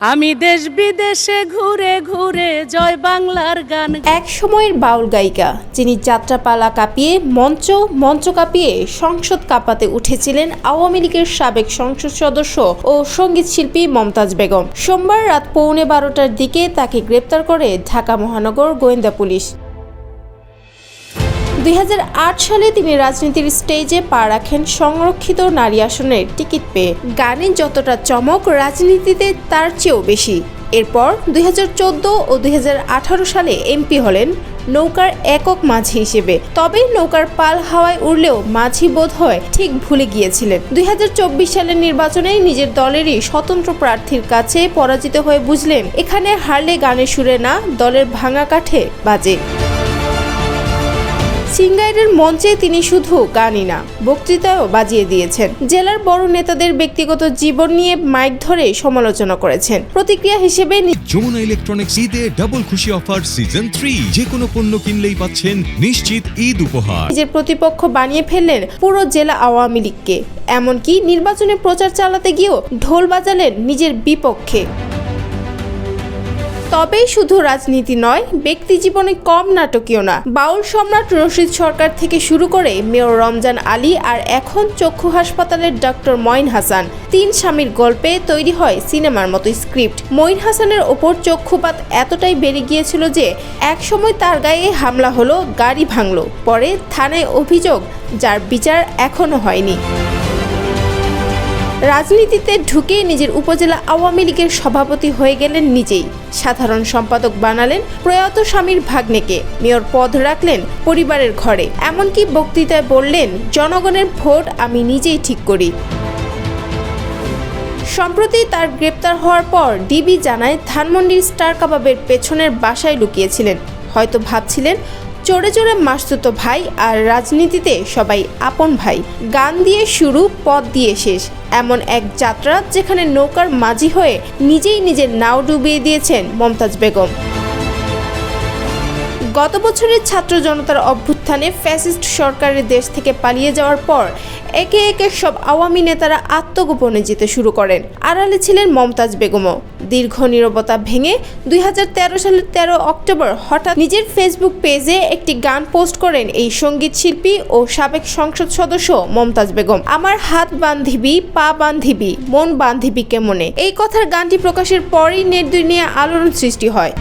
আমি দেশ বিদেশে ঘুরে ঘুরে জয় বাংলার গান। এক সময়ের বাউল গায়িকা যিনি যাত্রাপালা কাঁপিয়ে মঞ্চ কাঁপিয়ে সংসদ কাঁপাতে উঠেছিলেন আওয়ামী লীগের সাবেক সংসদ সদস্য ও সঙ্গীত শিল্পী মমতাজ বেগম। সোমবার রাত 12:15টার দিকে তাকে গ্রেপ্তার করে ঢাকা মহানগর গোয়েন্দা পুলিশ। 2008 সালে তিনি রাজনীতির স্টেজে পা রাখেন সংরক্ষিত নারী আসনের টিকিট পেয়ে। গানে যতটা চমক, রাজনীতিতে তার চেয়েও বেশি। এরপর 2014 ও 2018 সালে এমপি হলেন নৌকার একক মাঝি হিসেবে। তবে নৌকার পাল হাওয়ায় উড়লেও মাঝি বোধ হয় ঠিক ভুলে গিয়েছিলেন। 2024 সালের নির্বাচনে নিজের দলেরই স্বতন্ত্র প্রার্থীর কাছে পরাজিত হয়ে বুঝলেন, এখানে হারলে গানের সুরে না, দলের ভাঙা কাঠে বাজে। সিঙ্গাইরের মঞ্চে তিনি শুধু গানই না, বক্তৃতাও বাজিয়ে দিয়েছেন। জেলার বড় নেতাদের ব্যক্তিগত জীবন নিয়ে মাইক ধরে সমালোচনা করেছেন। প্রতিক্রিয়া হিসেবে যমুনা ইলেকট্রনিক্স ঈদে ডাবল খুশি অফার সিজন 3, যে কোনো পণ্য কিনলেই পাচ্ছেন নিশ্চিত ঈদ উপহার। নিজের প্রতিপক্ষ বানিয়ে ফেললেন পুরো জেলা আওয়ামী লীগকে। এমনকি নির্বাচনে প্রচার চালাতে গিয়েও ঢোল বাজালেন নিজের বিপক্ষে। তবে শুধু রাজনীতি নয়, ব্যক্তি জীবনে কম নাটকীয় না। বাউল সম্রাট রশিদ সরকার থেকে শুরু করে মেয়র রমজান আলী আর এখন চক্ষু হাসপাতালের ডক্টর মঈন হাসান, 3 স্বামীর গল্পে তৈরি হয় সিনেমার মতো স্ক্রিপ্ট। মঈন হাসানের ওপর চক্ষুপাত এতটাই বেড়ে গিয়েছিল যে একসময় তার গায়ে হামলা হলো, গাড়ি ভাঙলো, পরে থানায় অভিযোগ, যার বিচার এখনো হয়নি। রাজনীতিতে ঢুকে নিজের উপজেলা আওয়ামী লীগের সভাপতি হয়ে গেলেন নিজেই। সাধারণ সম্পাদক বানালেন প্রয়াত স্বামীর ভাগ্নেকে। মেয়র পদ রাখলেন পরিবারের ঘরে। এমনকি বক্তৃতায় বললেন, জনগণের ভোট আমি নিজেই ঠিক করি। সম্প্রতি তার গ্রেপ্তার হওয়ার পর ডিবি জানায়, ধানমন্ডির স্টার কাবাবের পেছনের বাসায় লুকিয়েছিলেন। হয়তো ভাবছিলেন চোরে চোরে মাসতুতো ভাই, আর রাজনীতিতে সবাই আপন ভাই। গান দিয়ে শুরু, পথ দিয়ে শেষ, এমন এক যাত্রা যেখানে নৌকার মাঝি হয়ে নিজেই নিজের নাও ডুবিয়ে দিয়েছেন মমতাজ বেগম। গত বছরের ছাত্র জনতার অভ্যুত্থানে ফ্যাসিস্ট সরকারের দেশ থেকে পালিয়ে যাওয়ার পর একে একে সব আওয়ামী নেতারা আত্মগোপনে যেতে শুরু করেন। আড়ালে ছিলেন মমতাজ বেগমও। দীর্ঘ নীরবতা ভেঙে 2013 সালের 13 অক্টোবর হঠাৎ নিজের ফেসবুক পেজে একটি গান পোস্ট করেন এই সঙ্গীত শিল্পী ও সাবেক সংসদ সদস্য মমতাজ বেগম। আমার হাত বান্ধিবি, পা বান্ধিবি, মন বান্ধিবি কেমনে, এই কথার গানটি প্রকাশের পরই নেট দুনিয়ায় আলোড়ন সৃষ্টি হয়।